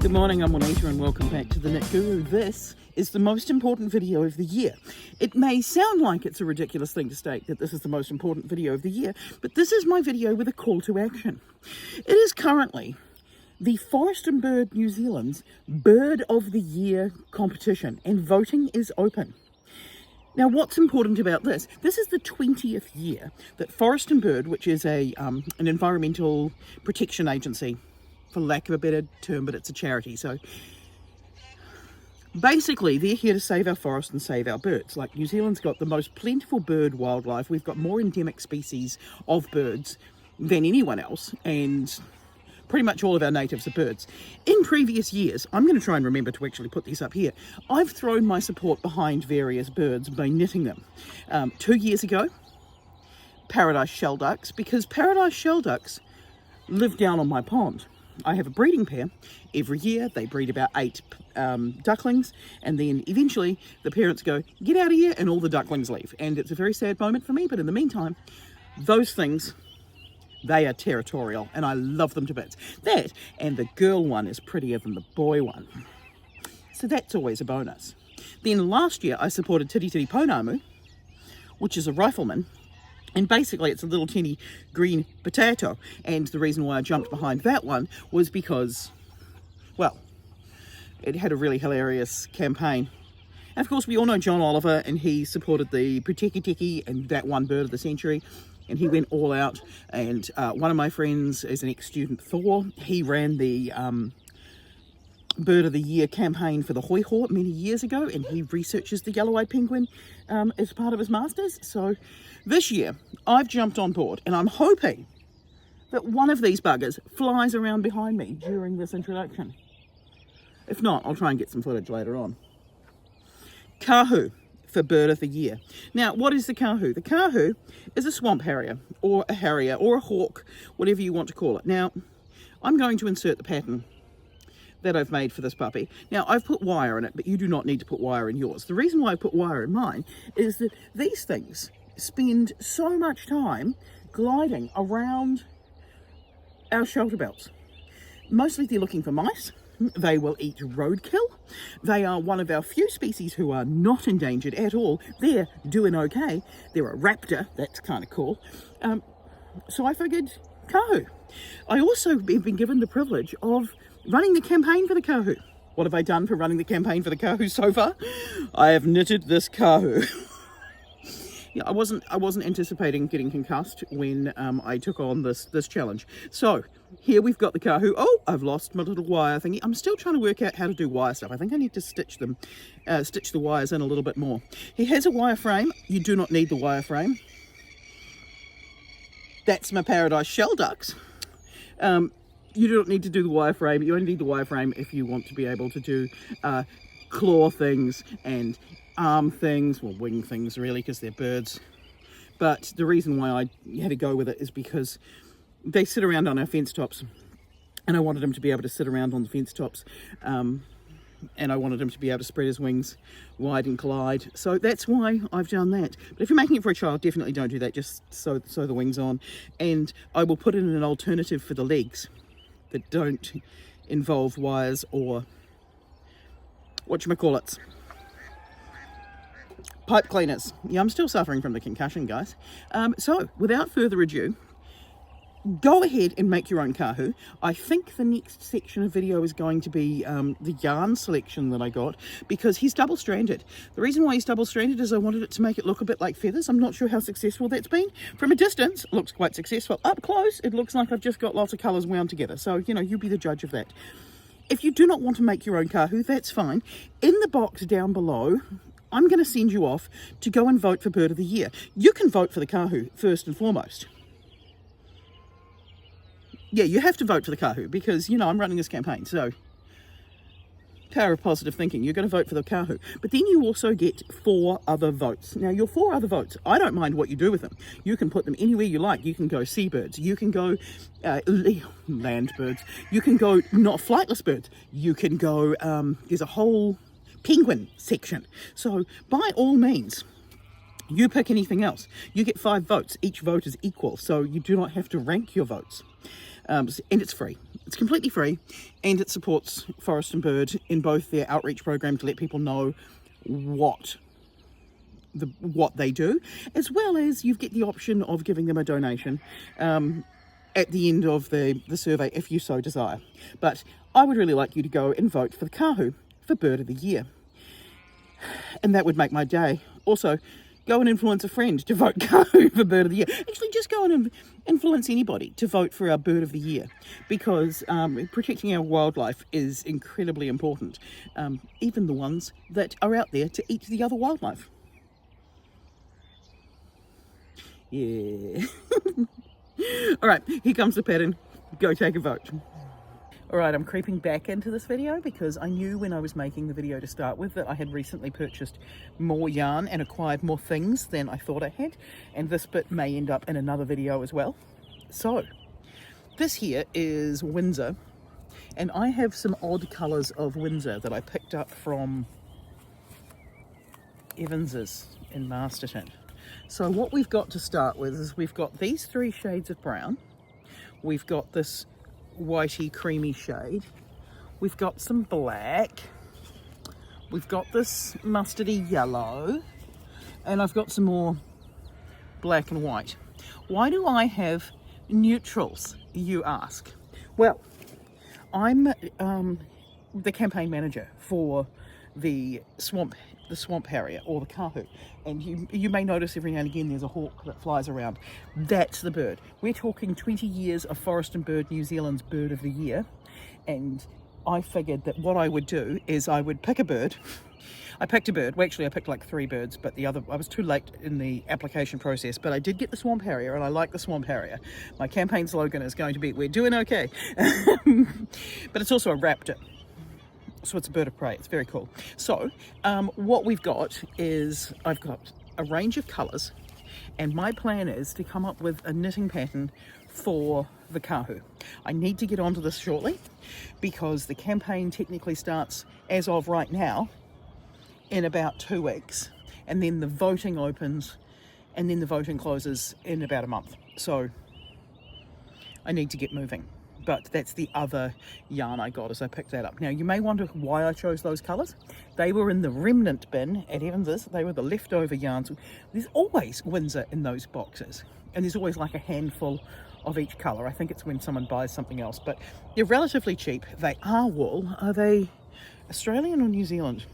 Good morning, I'm Juanita and welcome back to the Net Guru. This is the most important video of the year. It may sound like it's a ridiculous thing to state that this is the most important video of the year, but this is my video with a call to action. It is currently the Forest and Bird New Zealand's Bird of the Year competition and voting is open. Now, what's important about this? This is the 20th year that Forest and Bird, which is an environmental protection agency, for lack of a better term, but it's a charity. So basically, they're here to save our forests and save our birds. Like, New Zealand's got the most plentiful bird wildlife. We've got more endemic species of birds than anyone else, and pretty much all of our natives are birds. In previous years, I'm going to try and remember to actually put these up here, I've thrown my support behind various birds by knitting them. 2 years ago, paradise shell ducks, because paradise shell ducks live down on my pond. I have a breeding pair. Every year they breed about 8 ducklings, and then eventually the parents go, get out of here, and all the ducklings leave. And it's a very sad moment for me, but in the meantime, those things, they are territorial, and I love them to bits. That, and the girl one is prettier than the boy one. So that's always a bonus. Then last year I supported Tiri Tiri Pounamu, which is a rifleman. And basically it's a little teeny green potato. And the reason why I jumped behind that one was because, well, it had a really hilarious campaign. And of course we all know John Oliver, and he supported the Puteki Teki and that one bird of the century. And he went all out. And one of my friends is an ex-student, Thor. He ran the Bird of the Year campaign for the Hoiho many years ago, and he researches the yellow-eyed penguin as part of his masters. So this year I've jumped on board, and I'm hoping that one of these buggers flies around behind me during this introduction. If not, I'll try and get some footage later on. Kahu for Bird of the Year. Now, what is the Kahu? The Kahu is a swamp harrier, or a harrier, or a hawk, whatever you want to call it. Now, I'm going to insert the pattern that I've made for this puppy. Now, I've put wire in it, but you do not need to put wire in yours. The reason why I put wire in mine is that these things spend so much time gliding around our shelter belts. Mostly they're looking for mice. They will eat roadkill. They are one of our few species who are not endangered at all. They're doing okay. They're a raptor. That's kind of cool. So I figured Kahu. I also have been given the privilege of running the campaign for the Kahu. What have I done for running the campaign for the Kahu so far? I have knitted this Kahu. Yeah, I wasn't anticipating getting concussed when I took on this challenge. So here we've got the Kahu. Oh, I've lost my little wire thingy. I'm still trying to work out how to do wire stuff. I think I need to stitch the wires in a little bit more. He has a wire frame. You do not need the wire frame. That's my paradise shell ducks. You don't need to do the wireframe. You only need the wireframe if you want to be able to do claw things and arm things, well, wing things really, because they're birds. But the reason why I had to go with it is because they sit around on our fence tops, and I wanted him to be able to sit around on the fence tops, and I wanted him to be able to spread his wings wide and glide. So that's why I've done that. But if you're making it for a child, definitely don't do that. Just sew the wings on. And I will put in an alternative for the legs that don't involve wires or whatchamacallits, pipe cleaners. Yeah, I'm still suffering from the concussion, guys. So without further ado, go ahead and make your own Kahu. I think the next section of video is going to be the yarn selection that I got, because he's double-stranded. The reason why he's double-stranded is I wanted it to make it look a bit like feathers. I'm not sure how successful that's been. From a distance, it looks quite successful. Up close, it looks like I've just got lots of colours wound together. So, you know, you be the judge of that. If you do not want to make your own Kahu, that's fine. In the box down below, I'm going to send you off to go and vote for Bird of the Year. You can vote for the Kahu first and foremost. Yeah, you have to vote for the Kahu because, you know, I'm running this campaign. So, power of positive thinking. You're going to vote for the Kahu. But then you also get 4 other votes. Now, your 4 other votes, I don't mind what you do with them. You can put them anywhere you like. You can go seabirds. You can go land birds. You can go not flightless birds. You can go, there's a whole penguin section. So, by all means, you pick anything else. You get 5 votes. Each vote is equal. So, you do not have to rank your votes. And it's free. It's completely free, and it supports Forest and Bird in both their outreach program to let people know what they do, as well as you get the option of giving them a donation at the end of the survey if you so desire. But I would really like you to go and vote for the Kahu for Bird of the Year, and that would make my day. Also, go and influence a friend to vote Kahu for Bird of the Year. Actually, just go and influence anybody to vote for our Bird of the Year, because protecting our wildlife is incredibly important, even the ones that are out there to eat the other wildlife. Yeah. All right, here comes the pattern. Go take a vote. All right, I'm creeping back into this video because I knew when I was making the video to start with that I had recently purchased more yarn and acquired more things than I thought I had, and this bit may end up in another video as well. So this here is Windsor, and I have some odd colours of Windsor that I picked up from Evans's in Masterton. So what we've got to start with is we've got these 3 shades of brown, we've got this whitey creamy shade, we've got some black, we've got this mustardy yellow, and I've got some more black and white. Why do I have neutrals, you ask? Well, I'm the campaign manager for the Swamp Harrier, or the Kahu, and you may notice every now and again there's a hawk that flies around. That's the bird. We're talking 20 years of Forest and Bird New Zealand's Bird of the Year, and I figured that what I would do is I would pick a bird. I picked a bird. Well, actually I picked like 3 birds, but I was too late in the application process, but I did get the Swamp Harrier, and I like the Swamp Harrier. My campaign slogan is going to be, we're doing okay. But it's also a raptor, so it's a bird of prey. It's very cool. So what we've got is I've got a range of colours, and my plan is to come up with a knitting pattern for the Kahu. I need to get onto this shortly because the campaign technically starts as of right now in about 2 weeks, and then the voting opens, and then the voting closes in about a month. So I need to get moving. But that's the other yarn I got as I picked that up. Now, you may wonder why I chose those colours. They were in the remnant bin at Evans's. They were the leftover yarns. There's always Windsor in those boxes, and there's always like a handful of each colour. I think it's when someone buys something else, but they're relatively cheap. They are wool. Are they Australian or New Zealand?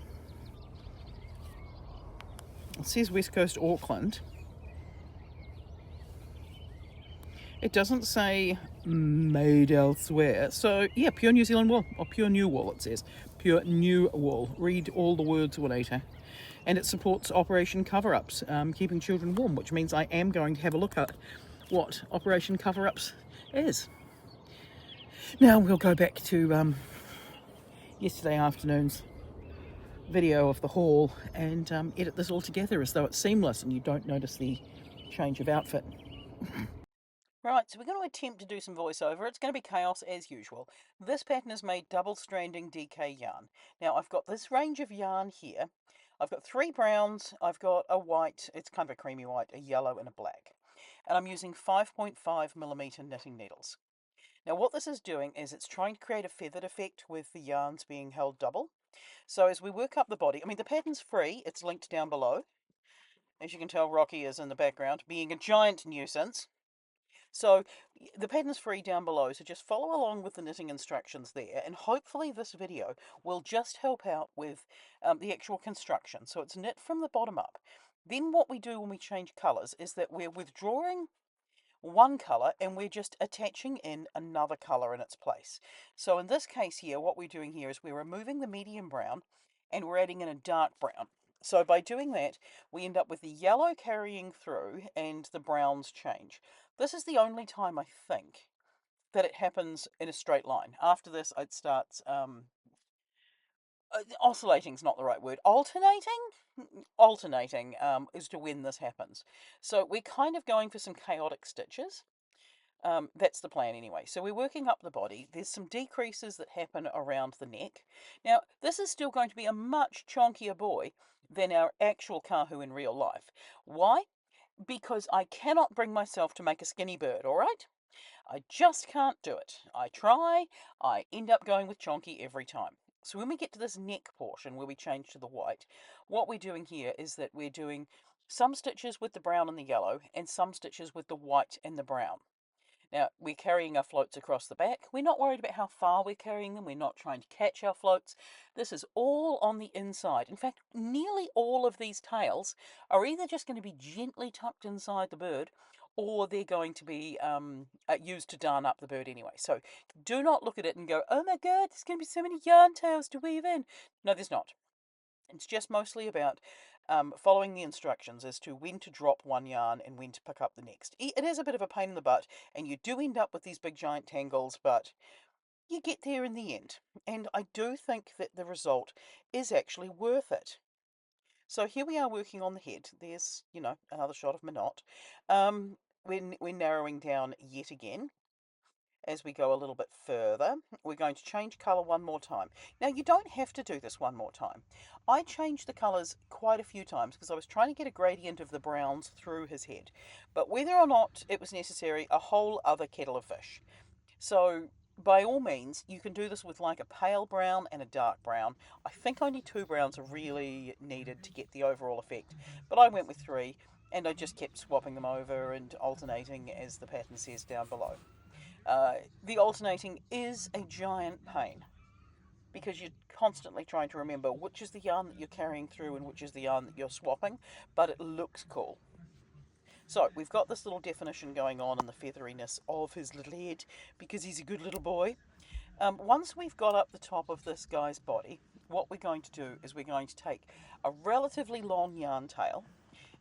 It says West Coast Auckland. It doesn't say made elsewhere. So yeah, pure New Zealand wool, or pure new wool it says. Pure new wool. Read all the words, Juanita. And it supports Operation Cover-Ups, keeping children warm, which means I am going to have a look at what Operation Cover-Ups is. Now we'll go back to yesterday afternoon's video of the haul and edit this all together as though it's seamless and you don't notice the change of outfit. Right, so we're going to attempt to do some voiceover. It's going to be chaos as usual. This pattern is made double stranding DK yarn. Now I've got this range of yarn here. I've got 3 browns, I've got a white, it's kind of a creamy white, a yellow and a black. And I'm using 5.5mm knitting needles. Now what this is doing is it's trying to create a feathered effect with the yarns being held double. So as we work up the body, I mean the pattern's free, it's linked down below. As you can tell, Rocky is in the background, being a giant nuisance. So the pattern's free down below, so just follow along with the knitting instructions there, and hopefully this video will just help out with the actual construction. So it's knit from the bottom up. Then what we do when we change colours is that we're withdrawing one colour and we're just attaching in another colour in its place. So in this case here, what we're doing here is we're removing the medium brown and we're adding in a dark brown. So by doing that, we end up with the yellow carrying through and the browns change. This is the only time, I think, that it happens in a straight line. After this, it starts, oscillating is not the right word, alternating? Alternating is to when this happens. So we're kind of going for some chaotic stitches. That's the plan anyway. So we're working up the body. There's some decreases that happen around the neck. Now, this is still going to be a much chonkier boy than our actual Kahu in real life. Why? Because I cannot bring myself to make a skinny bird, all right? I just can't do it. I try, I end up going with chonky every time. So when we get to this neck portion where we change to the white, what we're doing here is that we're doing some stitches with the brown and the yellow and some stitches with the white and the brown. Now, we're carrying our floats across the back. We're not worried about how far we're carrying them. We're not trying to catch our floats. This is all on the inside. In fact, nearly all of these tails are either just going to be gently tucked inside the bird, or they're going to be used to darn up the bird anyway. So do not look at it and go, oh my god, there's going to be so many yarn tails to weave in. No, there's not. It's just mostly about following the instructions as to when to drop one yarn and when to pick up the next. It is a bit of a pain in the butt, and you do end up with these big giant tangles, but you get there in the end. And I do think that the result is actually worth it. So here we are working on the head. There's, another shot of my knot. We're narrowing down yet again. As we go a little bit further, we're going to change colour one more time. Now, you don't have to do this one more time. I changed the colours quite a few times because I was trying to get a gradient of the browns through his head. But whether or not it was necessary, a whole other kettle of fish. So, by all means, you can do this with like a pale brown and a dark brown. I think only 2 browns are really needed to get the overall effect. But I went with 3, and I just kept swapping them over and alternating as the pattern says down below. The alternating is a giant pain because you're constantly trying to remember which is the yarn that you're carrying through and which is the yarn that you're swapping, but it looks cool. So we've got this little definition going on in the featheriness of his little head because he's a good little boy. Once we've got up the top of this guy's body, what we're going to do is we're going to take a relatively long yarn tail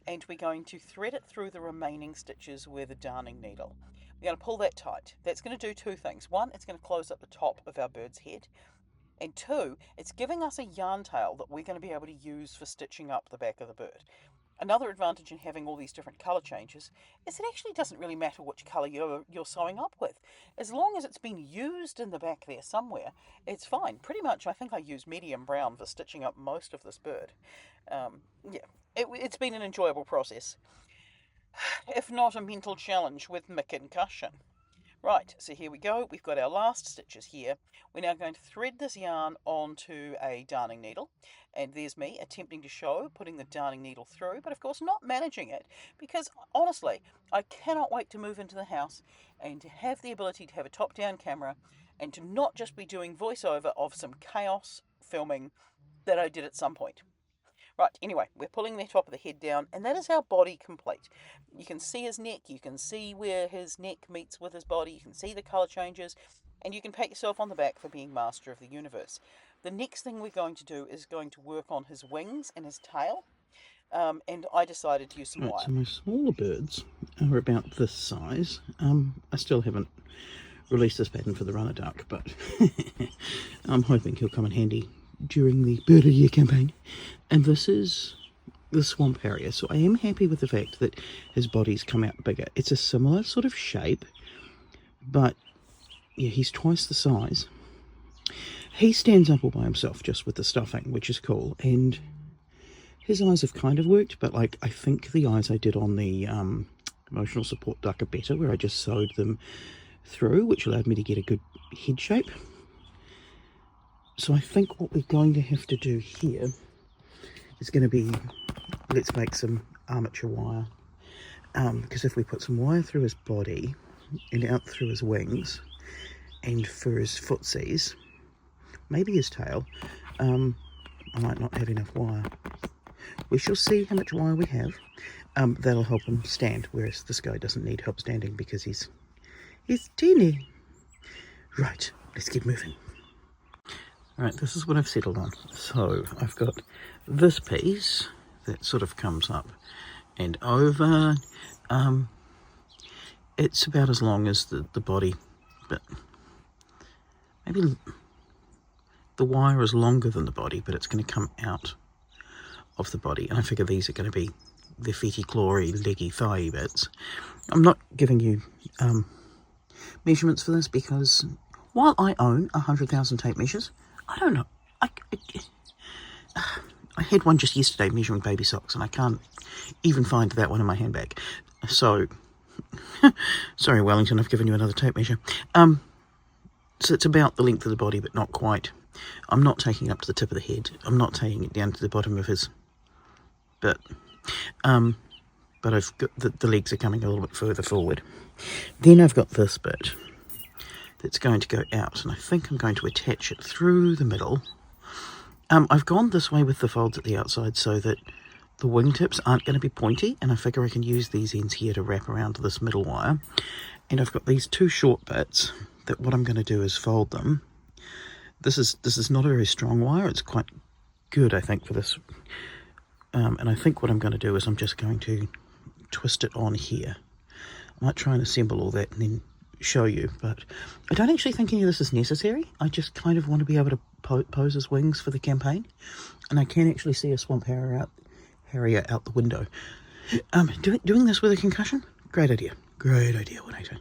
and we're going to thread it through the remaining stitches with a darning needle. We're going to pull that tight. That's going to do 2 things. 1, it's going to close up the top of our bird's head. And 2, it's giving us a yarn tail that we're going to be able to use for stitching up the back of the bird. Another advantage in having all these different colour changes is it actually doesn't really matter which colour you're sewing up with. As long as it's been used in the back there somewhere, it's fine. Pretty much, I think I used medium brown for stitching up most of this bird. It's been an enjoyable process. If not a mental challenge with my concussion. Right, so here we go. We've got our last stitches here. We're now going to thread this yarn onto a darning needle. And there's me attempting to show putting the darning needle through, but of course not managing it because honestly, I cannot wait to move into the house and to have the ability to have a top-down camera and to not just be doing voiceover of some chaos filming that I did at some point. Right, anyway, we're pulling the top of the head down, and that is our body complete. You can see his neck, you can see where his neck meets with his body, you can see the colour changes, and you can pat yourself on the back for being master of the universe. The next thing we're going to do is going to work on his wings and his tail, and I decided to use some wire. So my smaller birds are about this size. I still haven't released this pattern for the runner duck, but I'm hoping he'll come in handy during the Bird of the Year campaign. And this is the Swamp Harrier, so I am happy with the fact that his body's come out bigger. It's a similar sort of shape, but yeah, he's twice the size. He stands up all by himself just with the stuffing, which is cool, and his eyes have kind of worked, but like I think the eyes I did on the emotional support duck are better, where I just sewed them through, which allowed me to get a good head shape. So I think what we're going to have to do here is going to be, let's make some armature wire, because if we put some wire through his body and out through his wings and for his footsies, maybe his tail, I might not have enough wire. We shall see how much wire we have. That'll help him stand, whereas this guy doesn't need help standing because he's teeny. Right, let's keep moving. Alright, this is what I've settled on. So I've got this piece that sort of comes up and over. It's about as long as the body, but maybe the wire is longer than the body, but it's going to come out of the body. And I figure these are going to be the feety, clawy, leggy, thighy bits. I'm not giving you measurements for this because while I own 100,000 tape measures, I don't know. I had one just yesterday measuring baby socks, and I can't even find that one in my handbag. So Sorry, Wellington, I've given you another tape measure. So it's about the length of the body, but not quite. I'm not taking it up to the tip of the head. I'm not taking it down to the bottom of his bit. But I've got the legs are coming a little bit further forward. Then I've got this bit that's going to go out, and I think I'm going to attach it through the middle. I've gone this way with the folds at the outside so that the wingtips aren't going to be pointy, and I figure I can use these ends here to wrap around this middle wire. And I've got these two short bits that what I'm going to do is fold them. This is not a very strong wire. It's quite good, I think, for this. And I think what I'm going to do is I'm just going to twist it on here. I might try and assemble all that and then show you, but I don't actually think any of this is necessary. I just kind of want to be able to pose as wings for the campaign, and I can actually see a Swamp Harrier out the window. Doing this with a concussion? Great idea. Great idea, Juanito.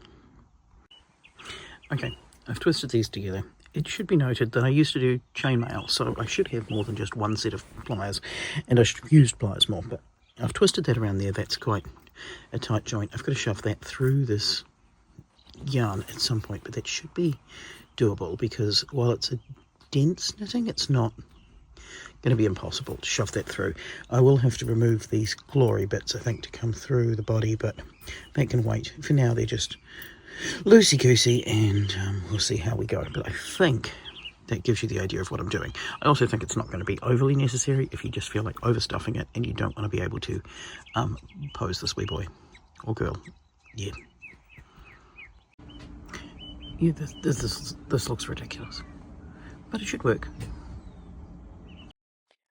Okay, I've twisted these together. It should be noted that I used to do chainmail, so I should have more than just one set of pliers, and I should have used pliers more, but I've twisted that around there. That's quite a tight joint. I've got to shove that through this yarn at some point, but that should be doable, because while it's a dense knitting, it's not going to be impossible to shove that through. I will have to remove these glory bits, I think, to come through the body, but that can wait. For now, they're just loosey-goosey, and we'll see how we go. But I think that gives you the idea of what I'm doing. I also think it's not going to be overly necessary if you just feel like overstuffing it and you don't want to be able to pose this wee boy or girl. Yeah. Yeah, this looks ridiculous, but it should work.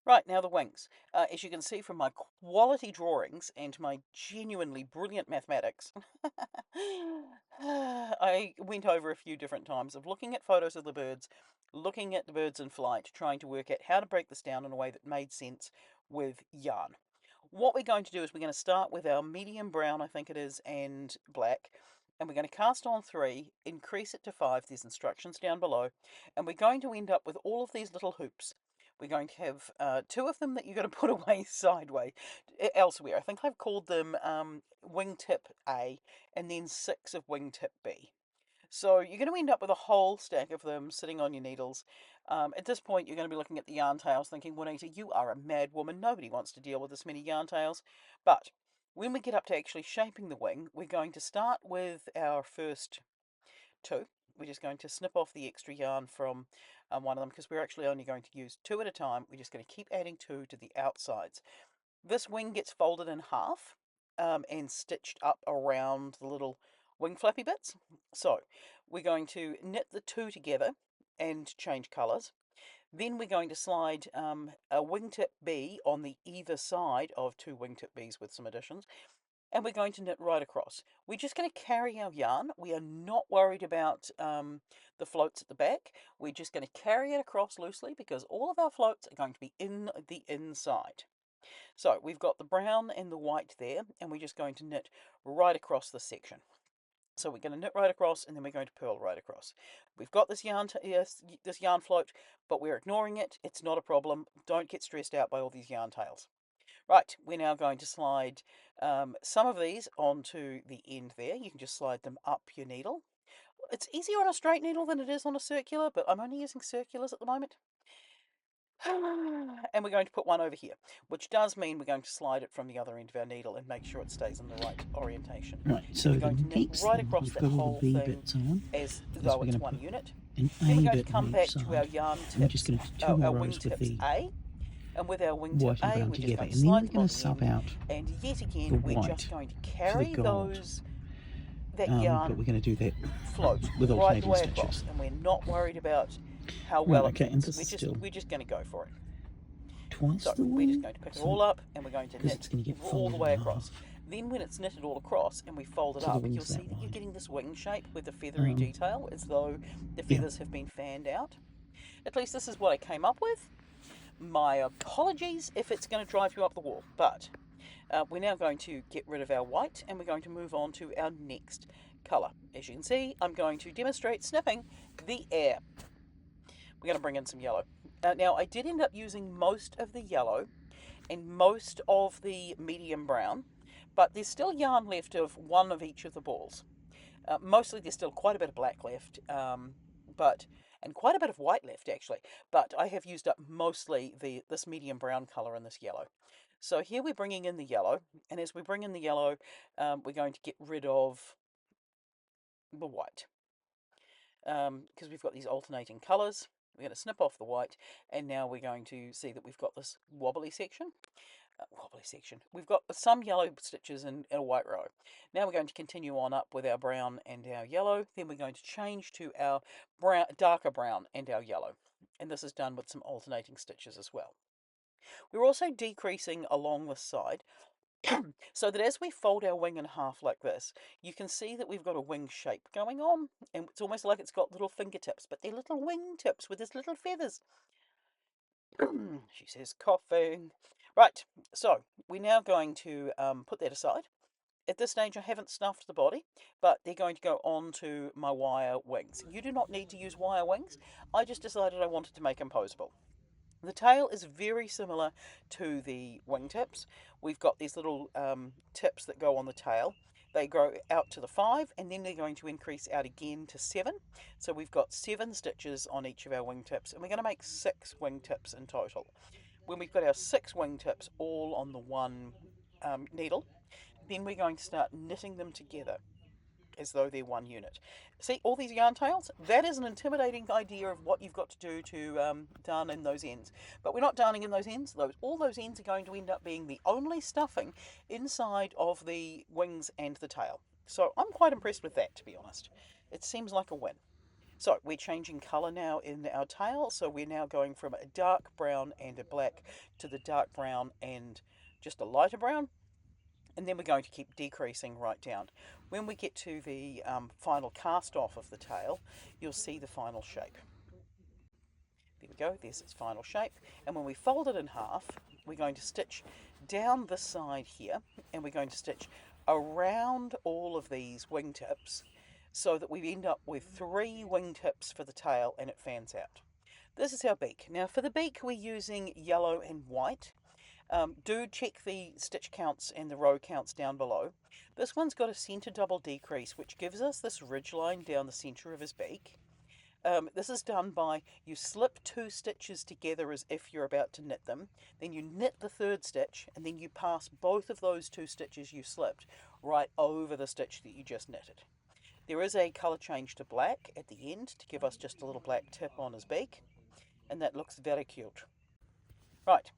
Right, now the wings. As you can see from my quality drawings and my genuinely brilliant mathematics, I went over a few different times of looking at photos of the birds, looking at the birds in flight, trying to work out how to break this down in a way that made sense with yarn. What we're going to do is we're going to start with our medium brown, I think it is, and black, and we're going to cast on 3, increase it to 5, there's instructions down below, and we're going to end up with all of these little hoops. We're going to have 2 of them that you're going to put away sideways, elsewhere. I think I've called them wingtip A, and then 6 of wingtip B. So you're going to end up with a whole stack of them sitting on your needles. At this point, you're going to be looking at the yarn tails thinking, Juanita, you are a mad woman. Nobody wants to deal with this many yarn tails. But when we get up to actually shaping the wing, we're going to start with our first 2. We're just going to snip off the extra yarn from one of them, because we're actually only going to use 2 at a time. We're just going to keep adding 2 to the outsides. This wing gets folded in half and stitched up around the little wing flappy bits. So we're going to knit the 2 together and change colours. Then we're going to slide a wingtip B on the either side of 2 wingtip Bs with some additions, and we're going to knit right across. We're just going to carry our yarn. We are not worried about the floats at the back. We're just going to carry it across loosely, because all of our floats are going to be in the inside. So we've got the brown and the white there, and we're just going to knit right across this section. So we're going to knit right across, and then we're going to purl right across. We've got this yarn float, but we're ignoring it. It's not a problem. Don't get stressed out by all these yarn tails. Right, we're now going to slide some of these onto the end there. You can just slide them up your needle. It's easier on a straight needle than it is on a circular, but I'm only using circulars at the moment. And we're going to put one over here, which does mean we're going to slide it from the other end of our needle and make sure it stays in the right orientation. Right, so we're going to knit right across the whole thing as though it's one unit. Then we're going to come back to our yarn tips, and we're just going to do 2 our more wing rows with tips the A. And with our wingtip white and A, brown we're just together, going to and then slide we're them going on to the sub end, out and yet the again we're white just going to for the carry gold. that But yarn we're going to do that float with right the alternating way stitches. across, and we're not worried about how Right, well it okay, and fits. this is still We're just going to go for it. twice So the we're just wing, going to pick it so all up, and we're going to because knit it's going to get all the folded way in across. half. Then when it's knitted all across and we fold it So the up, you'll wing's see that that you're wide. getting this wing shape with the feathery detail, as though the Yeah. feathers have been fanned out. At least this is what I came up with. My apologies if it's going to drive you up the wall, but we're now going to get rid of our white, and we're going to move on to our next colour. As you can see, I'm going to demonstrate snipping the air. We're going to bring in some yellow. Now, I did end up using most of the yellow and most of the medium brown, but there's still yarn left of one of each of the balls. Mostly there's still quite a bit of black left, and quite a bit of white left actually, but I have used up mostly this medium brown colour and this yellow. So here we're bringing in the yellow, and as we bring in the yellow, we're going to get rid of the white, because we've got these alternating colours. We're going to snip off the white, and now we're going to see that we've got this wobbly section. We've got some yellow stitches in a white row. Now we're going to continue on up with our brown and our yellow. Then we're going to change to our brown, darker brown and our yellow. And this is done with some alternating stitches as well. We're also decreasing along this side so that as we fold our wing in half like this, you can see that we've got a wing shape going on, and it's almost like it's got little fingertips, but they're little wing tips with these little feathers. She says coughing. Right, so we're now going to put that aside. At this stage I haven't stuffed the body, but they're going to go on to my wire wings. You do not need to use wire wings. I just decided I wanted to make them posable. The tail is very similar to the wingtips. We've got these little tips that go on the tail. They grow out to the 5, and then they're going to increase out again to 7. So we've got 7 stitches on each of our wingtips, and we're going to make 6 wingtips in total. When we've got our 6 wingtips all on the one needle, then we're going to start knitting them together as though they're one unit. See all these yarn tails? That is an intimidating idea of what you've got to do to darn in those ends. But we're not darning in those ends. All those ends are going to end up being the only stuffing inside of the wings and the tail. So I'm quite impressed with that, to be honest. It seems like a win. So we're changing colour now in our tail. So we're now going from a dark brown and a black to the dark brown and just a lighter brown. And then we're going to keep decreasing right down. When we get to the final cast off of the tail, you'll see the final shape. There we go, there's its final shape. And when we fold it in half, we're going to stitch down this side here, and we're going to stitch around all of these wingtips so that we end up with 3 wingtips for the tail, and it fans out. This is our beak. Now for the beak we're using yellow and white. Do check the stitch counts and the row counts down below. This one's got a centre double decrease, which gives us this ridge line down the centre of his beak. This is done by, you slip 2 stitches together as if you're about to knit them, then you knit the 3rd stitch, and then you pass both of those 2 stitches you slipped right over the stitch that you just knitted. There is a colour change to black at the end to give us just a little black tip on his beak, and that looks very cute. Right,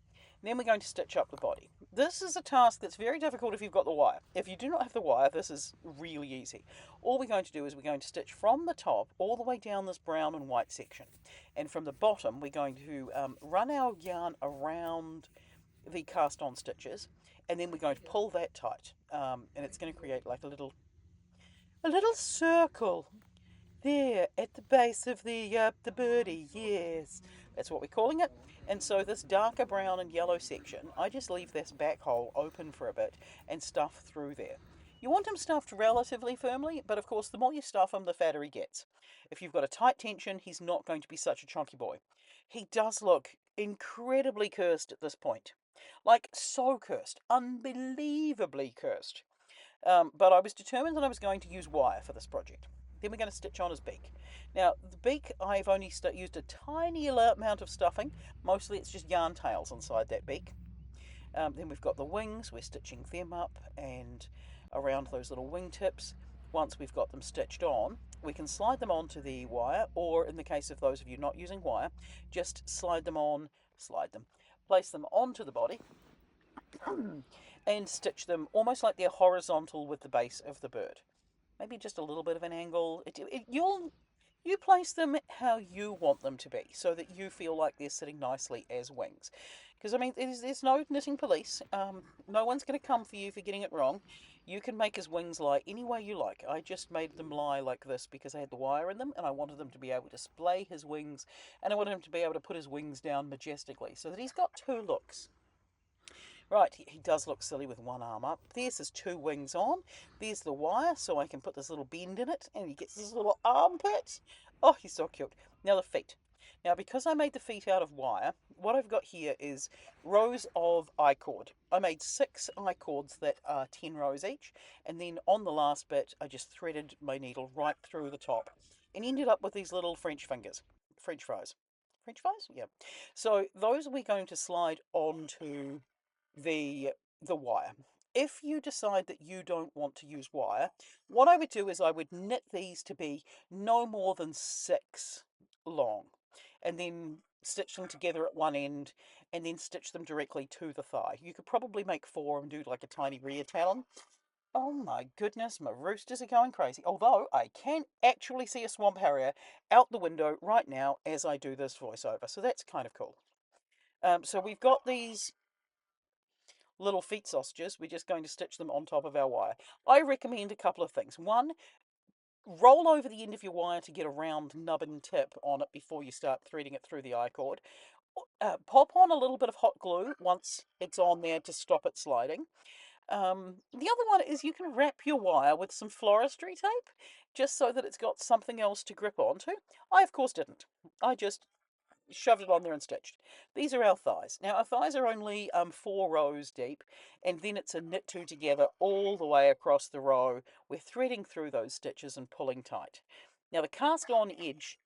then we're going to stitch up the body. This is a task that's very difficult if you've got the wire. If you do not have the wire, this is really easy. All we're going to do is we're going to stitch from the top all the way down this brown and white section. And from the bottom, we're going to run our yarn around the cast on stitches, and then we're going to pull that tight. And it's going to create like a little circle there at the base of the birdie. Yes, that's what we're calling it. And so this darker brown and yellow section, I just leave this back hole open for a bit and stuff through there. You want him stuffed relatively firmly, but of course the more you stuff him, the fatter he gets. If you've got a tight tension, he's not going to be such a chunky boy. He does look incredibly cursed at this point. Like, so cursed. Unbelievably cursed. But I was determined that I was going to use wire for this project. Then we're going to stitch on his beak. Now, the beak, I've only used a tiny amount of stuffing. Mostly it's just yarn tails inside that beak. Then we've got the wings. We're stitching them up and around those little wing tips. Once we've got them stitched on, we can slide them onto the wire, or in the case of those of you not using wire, just place them onto the body and stitch them almost like they're horizontal with the base of the bird. Maybe just a little bit of an angle. You place them how you want them to be, so that you feel like they're sitting nicely as wings. Because, I mean, there's no knitting police. No one's going to come for you for getting it wrong. You can make his wings lie any way you like. I just made them lie like this because I had the wire in them, and I wanted them to be able to display his wings, and I wanted him to be able to put his wings down majestically, so that he's got 2 looks. Right, he does look silly with one arm up. There's his 2 wings on. There's the wire, so I can put this little bend in it, and he gets his little armpit. Oh, he's so cute. Now the feet. Now, because I made the feet out of wire, what I've got here is rows of I-cord. I made 6 I-cords that are 10 rows each, and then on the last bit, I just threaded my needle right through the top and ended up with these little French fingers, French fries. French fries? Yeah. So those we're going to slide onto the wire. If you decide that you don't want to use wire, what I would do is I would knit these to be no more than 6 long, and then stitch them together at one end, and then stitch them directly to the thigh. You could probably make 4 and do like a tiny rear talon. Oh my goodness, my roosters are going crazy. Although I can actually see a swamp harrier out the window right now as I do this voiceover, so that's kind of cool. So we've got these little feet sausages. We're just going to stitch them on top of our wire. I recommend a couple of things. One, roll over the end of your wire to get a round nubbin tip on it before you start threading it through the I-cord. Pop on a little bit of hot glue once it's on there to stop it sliding. The other one is you can wrap your wire with some floristry tape just so that it's got something else to grip onto. I, of course, didn't. I just shoved it on there and stitched. These are our thighs. Now, our thighs are only 4 rows deep, and then it's a knit 2 together all the way across the row. We're threading through those stitches and pulling tight. Now, the cast on edge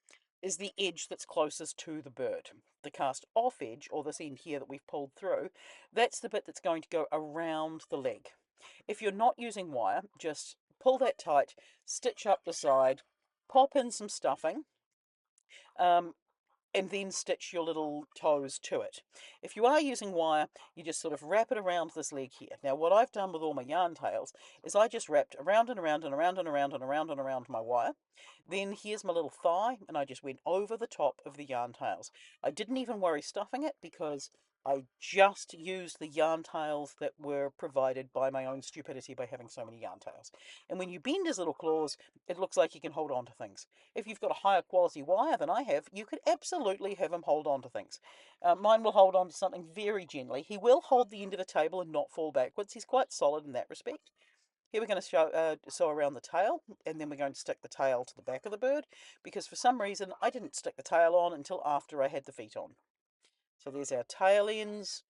is the edge that's closest to the bird. The cast off edge, or this end here that we've pulled through, that's the bit that's going to go around the leg. If you're not using wire, just pull that tight, stitch up the side, pop in some stuffing, and then stitch your little toes to it. If you are using wire, you just sort of wrap it around this leg here. Now, what I've done with all my yarn tails is I just wrapped around and around and around and around and around and around my wire. Then here's my little thigh, and I just went over the top of the yarn tails. I didn't even worry stuffing it because I just used the yarn tails that were provided by my own stupidity by having so many yarn tails. And when you bend his little claws, it looks like you can hold on to things. If you've got a higher quality wire than I have, you could absolutely have him hold on to things. Mine will hold on to something very gently. He will hold the end of the table and not fall backwards. He's quite solid in that respect. Here we're going to sew around the tail, and then we're going to stick the tail to the back of the bird, because for some reason I didn't stick the tail on until after I had the feet on. So there's our tail ends.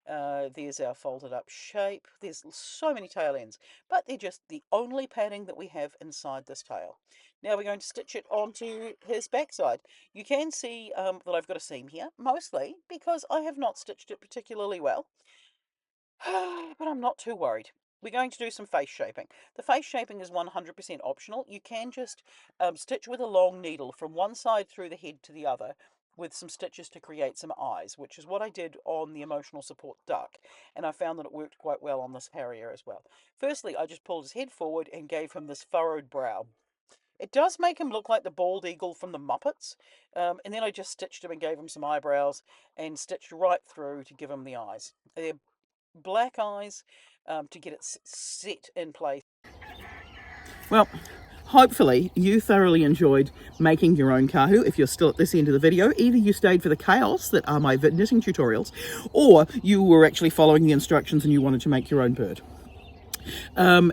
There's our folded up shape. There's so many tail ends, but they're just the only padding that we have inside this tail. Now we're going to stitch it onto his backside. You can see that I've got a seam here, mostly because I have not stitched it particularly well, but I'm not too worried. We're going to do some face shaping. The face shaping is 100% optional. You can just stitch with a long needle from one side through the head to the other, with some stitches to create some eyes, which is what I did on the emotional support duck, and I found that it worked quite well on this harrier as well. Firstly, I just pulled his head forward and gave him this furrowed brow. It does make him look like the bald eagle from the Muppets, and then I just stitched him and gave him some eyebrows and stitched right through to give him the eyes. They're black eyes to get it set in place. Well, hopefully you thoroughly enjoyed making your own Kahu. If you're still at this end of the video, either you stayed for the chaos that are my knitting tutorials, or you were actually following the instructions and you wanted to make your own bird. We're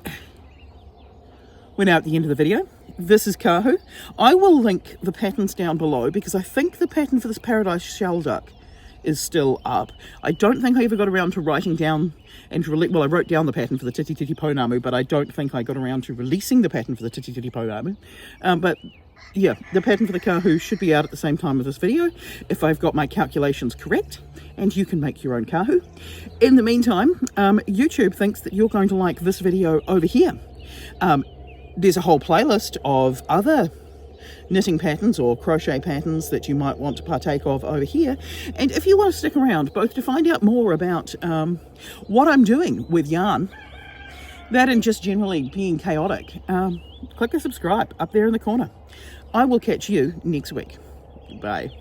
now at the end of the video. This is Kahu. I will link the patterns down below because I think the pattern for this paradise shell duck is still up. I don't think I ever got around to writing down and well, I wrote down the pattern for the Titi Titi Pounamu, but I don't think I got around to releasing the pattern for the Titi Titi Pounamu. But yeah, the pattern for the Kahu should be out at the same time as this video if I've got my calculations correct, and you can make your own Kahu. In the meantime, YouTube thinks that you're going to like this video over here. There's a whole playlist of other knitting patterns or crochet patterns that you might want to partake of over here, and if you want to stick around both to find out more about what I'm doing with yarn, that and just generally being chaotic, click the subscribe up there in the corner. I will catch you next week. Bye.